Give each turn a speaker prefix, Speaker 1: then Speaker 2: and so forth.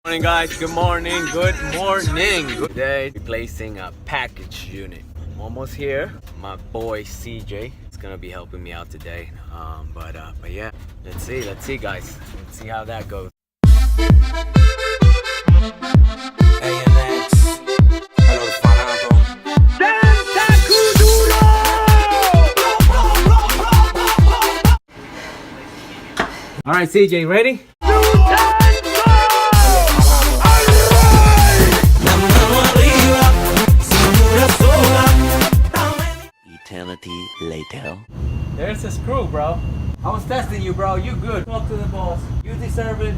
Speaker 1: Morning guys, good morning. Today, replacing a package unit. I'm almost here. My boy CJ is gonna be helping me out today. But yeah, let's see guys. Let's see how that goes. All right, CJ, ready?
Speaker 2: Eternity later.
Speaker 1: There's a screw, bro. I was testing you, bro. You good. Talk to the boss. You deserve it.